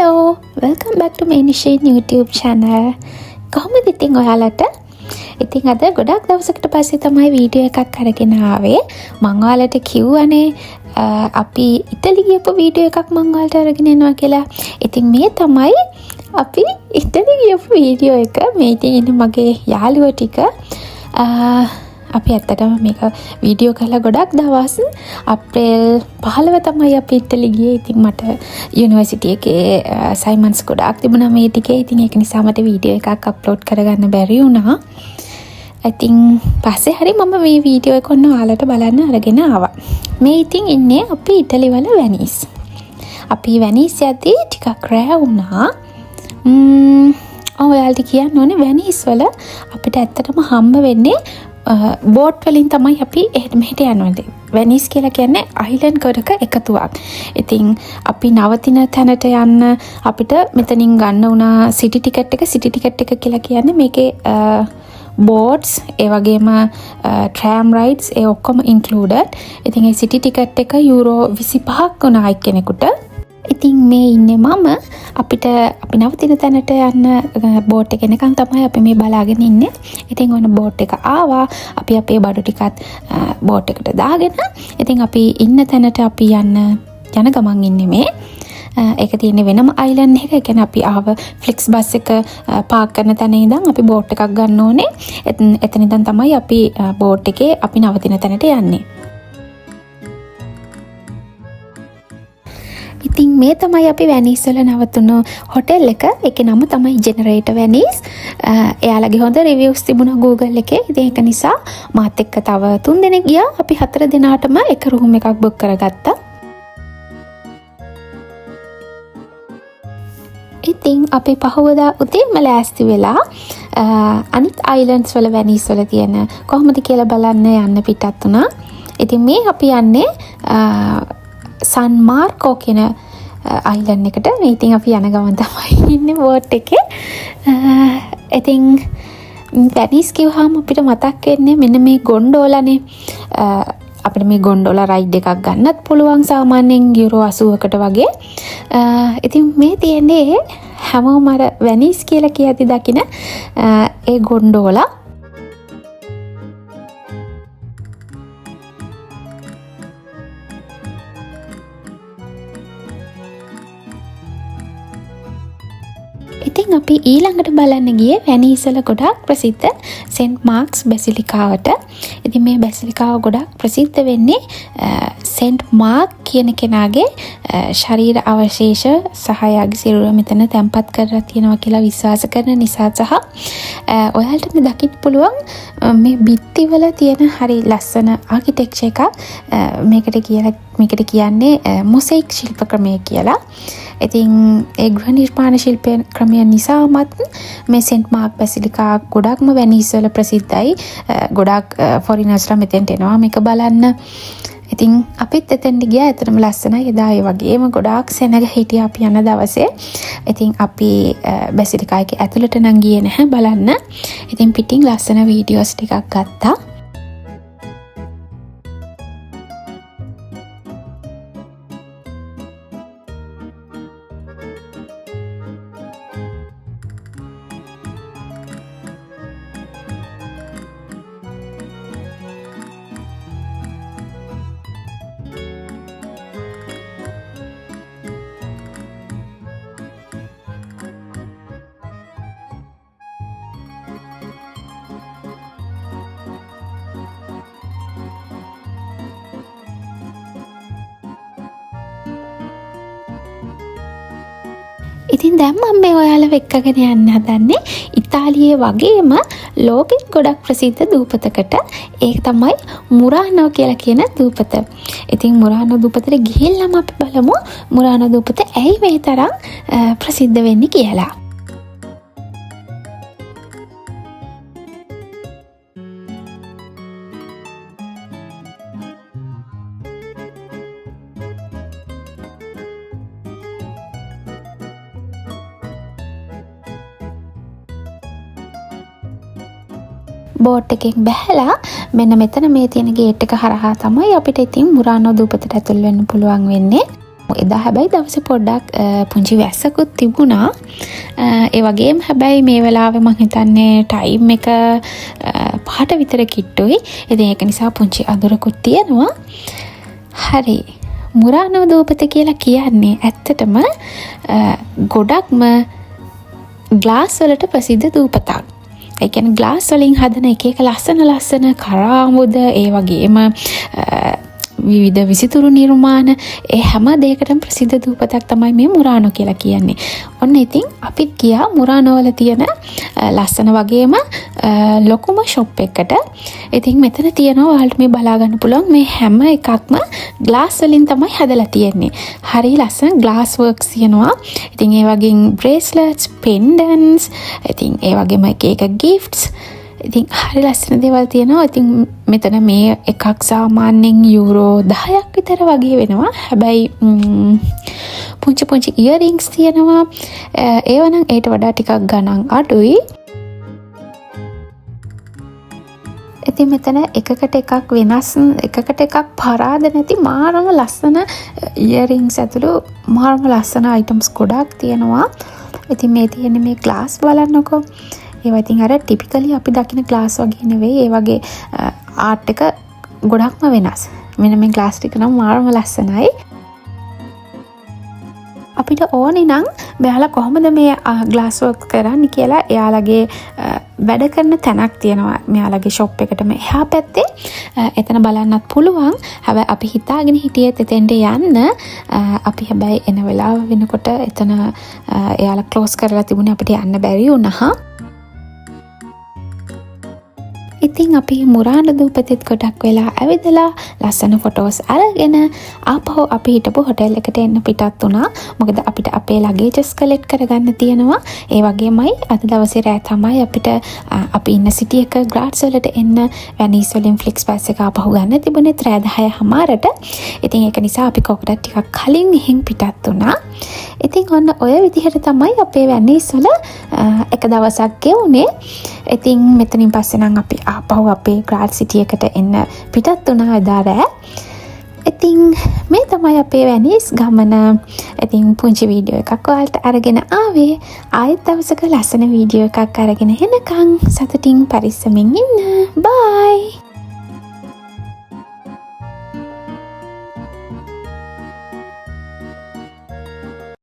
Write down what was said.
Hello, welcome back to Manishin YouTube channel. කොහොමද ඉතින් ඔයාලට? ඉතින් අද ගොඩක් දවසකට පස්සේ තමයි වීඩියෝ එකක් අරගෙන ආවේ. මම ඔයාලට කිව්වනේ අපි ඉටලි ගියපු වීඩියෝ එකක් මම ඔයාලට අරගෙන එනවා කියලා. ඉතින් මේ තමයි අපි ඉටලි ගියපු වීඩියෝ එක. මේ ඉතින් ඉන්නේ මගේ යාළුවෝ ටික. අපි ඇත්තටම මේක වීඩියෝ කරලා ගොඩක් දවස් අප්‍රේල් 15 තමයි අපි ඉටලි ගියේ. ඉතින් මට යුනිවර්සිටි එකේ අසයින්මන්ට්ස් ගොඩක් තිබුණා මේ ටිකේ. ඉතින් ඒක නිසා මට වීඩියෝ එකක් අප්ලෝඩ් කරගන්න බැරි වුණා. ඉතින් පස්සේ හරි මම මේ වීඩියෝ එක ඔන්න ඔයාලට බලන්න අරගෙන ආවා. මේ ඉතින් ඉන්නේ අපි ඉටලි වල වෙනිස්. අපි වෙනිස් යද්දී ටිකක් රෑ වුණා. ඔයාලට කියන්න ඕනේ වෙනිස් වල අපිට ඇත්තටම හම්බ වෙන්නේ බෝට් වලින් තමයි අපි එහෙට මෙහෙට යන්නේ. වෙනිස් කියලා කියන්නේ අයිලන්ඩ් ගොඩක එකතුවක්. ඉතින් අපි නවතින තැනට යන්න අපිට මෙතනින් ගන්න උනා සිටි ටිකට් එක කියලා කියන්නේ මේකේ බෝට්ස් ඒ වගේම ට්‍රෑම් රයිඩ්ස් ඒ ඔක්කොම ඉන්ක්ලූඩඩ්. ඉතින් ඒ සිටි ටිකට් එක යුරෝ 25ක් වුණා එක්කෙනෙකුට. ඉතින් මේ ඉන්නේ මම අපි නවතින තැනට යන්න බෝට් එක එනකන් තමයි අපි මේ බලාගෙන ඉන්නේ. ඉතින් ඔන්න බෝට් එක ආවා. අපි අපේ බඩු ටිකත් බෝට් එකට දාගෙන ඉතින් අපි ඉන්න තැනට අපි යන ගමන් ඉන්නේ මේ. ඒක තියෙන්නේ වෙනම අයිලන්ඩ් එක. ඒ කියන්නේ අපි ආව ෆ්ලික්ස් බස් එක පාක් කරන තැන ඉඳන් අපි බෝට් එකක් ගන්න ඕනේ. එතන ඉඳන් තමයි අපි බෝට් එකේ අපි නවතින තැනට යන්නේ. ඉතින් මේ තමයි අපි වෙනිස් වල නවතුණු හොටෙල් එක. ඒකේ නම තමයි ජෙනරේටර් වෙනිස්. එයාලගේ හොඳ රිවිව්ස් තිබුණා Google එකේ. ඉතින් ඒක නිසා මාත් එක්ක තව 3 දෙනෙක් ගියා. අපි 4 දෙනාටම එක රූම් එකක් බුක් කරගත්තා. ඉතින් අපි පහවදා උදේම ලෑස්ති වෙලා අනිත් අයිලන්ඩ්ස් වල වෙනිස් වල තියෙන කොහොමද කියලා බලන්න යන්න පිටත් වුණා. ඉතින් මේ අපි යන්නේ සන් මාර්කෝ කියන අයිලන්ඩ් එකට. මේ ඉතින් අපි යන ගමන් තමයි ඉන්නේ බෝට් එකේ. ඉතින් වෙනිස් කිව්වහම අපිට මතක් වෙන්නේ මෙන්න මේ ගොන්ඩෝලානේ. අපිට මේ ගොන්ඩෝලා රයිඩ් එකක් ගන්නත් පුළුවන් සාමාන්‍යයෙන් යුරෝ 80කට වගේ. ඉතින් මේ තියෙන්නේ හැමෝම අර වෙනිස් කියලා කියති දකින ඒ ගොන්ඩෝලා. ඉතින් අපි ඊළඟට බලන්න ගියේ වෙනිස් වල ගොඩක් ප්‍රසිද්ධ සෙන්ට් මාර්ක්ස් බැසිලිකාවට. ඉතින් මේ බැසිලිකාව ගොඩක් ප්‍රසිද්ධ වෙන්නේ සෙන්ට් මාර්ක් කියන කෙනාගේ ශරීර අවශේෂ සහ යාගේ සිරුර මෙතන තැන්පත් කරලා තියෙනවා කියලා විශ්වාස කරන නිසා සහ ඔයාලට මේ දකින්න පුළුවන් මේ බිත්ති වල තියෙන හරි ලස්සන ආකිටෙක්චර් එකක්. මේකට කියන්නේ මොසෙයික් ශිල්ප ක්‍රමය කියලා. ඉතින් ඒ ගෘහ නිර්මාණ ශිල්ප ක්‍රමය නිසාමත් මේ සෙන්ට් මාර්ක් බැසිලිකා ගොඩක්ම වෙනිස් වල ප්‍රසිද්ධයි. ගොඩක් ෆොරිනර්ස්ලා මෙතෙන්ට එනවා මේක බලන්න. ඉතින් අපිත් එතෙන්ට ගියා. එතරම් ලස්සනයි. එදා ඒ වගේම ගොඩාක් සෙනග හිටියා අපි යන දවසේ. ඉතින් අපි බැසිලිකා එකේ ඇතුළට නම් ගියේ නැහැ බලන්න. ඉතින් පිටින් ලස්සන වීඩියෝස් ටිකක් ගත්තා. ඉතින් දැන් මම මේ ඔයාලව එක්කගෙන යන්න හදන්නේ ඉතාලියේ වගේම ලෝකෙත් ගොඩක් ප්‍රසිද්ධ දූපතකට. ඒක තමයි මුරානෝ කියලා කියන දූපත. ඉතින් මුරානෝ දූපතට ගිහිල්ලාම අපි බලමු මුරානෝ දූපත ඇයි මේ තරම් ප්‍රසිද්ධ වෙන්නේ කියලා. බෝට් එකෙන් බැහැලා මෙන්න මෙතන මේ තියෙන ගේට් එක හරහා තමයි අපිට ඉතින් මුරානෝ දූපතට ඇතුල් වෙන්න පුළුවන් වෙන්නේ. එදා හැබැයි දවස පොඩ්ඩක් පුංචි වැස්සකුත් තිබුණා. ඒ වගේම හැබැයි මේ වෙලාවේ මං හිතන්නේ ටයිම් එක 5ට විතර කිට්ටුයි. ඉතින් ඒක නිසා පුංචි අඳුරකුත් තියෙනවා. හරි. මුරානෝ දූපත කියලා කියන්නේ ඇත්තටම ගොඩක්ම ග්ලාස් වලට ප්‍රසිද්ධ දූපතක්. ඒ කියන්නේ ග්ලාස් වලින් හදන එක ලස්සන කරාමුද ඒ වගේම විවිධ විසිතුරු නිර්මාණ ඒ හැම දෙයකටම ප්‍රසිද්ධ දූපතක් තමයි මේ මුරානෝ කියලා කියන්නේ. ඔන්න ඉතින් අපිත් ගියා මුරානෝ වල තියෙන ලස්සන වගේම ලොකුම ෂොප් එකකට. ඉතින් මෙතන තියෙනවා ඔයාලට මේ බලා ගන්න පුළුවන් මේ හැම එකක්ම ග්ලාස් වලින් තමයි හදලා තියෙන්නේ. හරි ලස්සන ග්ලාස් වර්ක්ස් තියෙනවා. ඉතින් ඒ වගේම බ්‍රේස්ලට්ස්, පෙන්ඩන්ට්ස්, ඉතින් ඒ වගේම එක ගිෆ්ට්ස් ඉතින් හරි ලස්සන දේවල් තියෙනවා. ඉතින් මෙතන මේ එකක් සාමාන්‍යයෙන් යුරෝ 10ක් විතර වගේ වෙනවා. හැබැයි පුංචි ඉයරින්ග්ස් තියෙනවා. ඒව නම් ඊට වඩා ටිකක් ගණන් අඩුයි. ඉතින් මෙතන එකකට එකක් වෙනස්, එකකට එකක් පරාද නැති මාරම ලස්සන ඉයරින්ග්ස් ඇතුළු මාරම ලස්සන අයිටම්ස් ගොඩක් තියෙනවා. ඉතින් මේ තියෙන මේ ග්ලාස් බලන්නකෝ. ඒවා ඉතින් අර ටිපිකලි අපි දකින ග්ලාස් වගේ නෙවෙයි. ඒ වගේ ආර්ට් එක ගොඩක්ම වෙනස්. මෙන්න මේ ග්ලාස් ටික නම් මාරම ලස්සනයි. අපිට ඕනේ නම් මෙයාලා කොහොමද මේ ග්ලාස් වර්ක් කරන්නේ කියලා එයාලගේ වැඩ කරන තැනක් තියෙනවා. මෙයාලගේ ෂොප් එකටම එහා පැත්තේ එතන බලන්නත් පුළුවන්. හැබැයි අපි හිතාගෙන හිටියෙත් එතෙන්ට යන්න. අපි හැබැයි එන වෙලාව වෙනකොට එතන එයාලා ක්ලෝස් කරලා තිබුණේ අපිට යන්න බැරි වුණා. ඉතින් අපි මුරානෝ දූපතෙත් ගොඩක් වෙලා ඇවිදලා ලස්සන ෆොටෝස් අරගෙන ආපහු අපි හිටපු හොටෙල් එකට එන්න පිටත් වුණා. මොකද අපිට අපේ ලගේජස් කලෙක්ට් කරගන්න තියෙනවා. ඒ වගේමයි අද දවසේ රෑ තමයි අපිට අපි ඉන්න සිටි එක ග්‍රාඩ්ස් වලට එන්න වැනීස් වලින් ෆ්ලික්ස් පාස් එක ආපහු ගන්න තිබුණේ රෑ 10:00ට. ඉතින් ඒක නිසා අපි කොකට ටිකක් කලින් එහෙන් පිටත් වුණා. ඉතින් ඔන්න ඔය විදිහට තමයි අපේ වැනීස් වල එක දවසක් ගෙවුනේ. ඉතින් මෙතනින් පස්සේ නම් අපි ආපහු අපේ ග්‍රාඩ් සිටි එකට එන්න පිටත් වුණා එදා රෑ. ඉතින් මේ තමයි අපේ වැනීස් ගමන. ඉතින් පුංචි වීඩියෝ එකක් ඔයාලට අරගෙන ආවේ. ආයෙත් දවසක ලස්සන වීඩියෝ එකක් අරගෙන එනකන් සතුටින් පරිස්සමින් ඉන්න. බයි.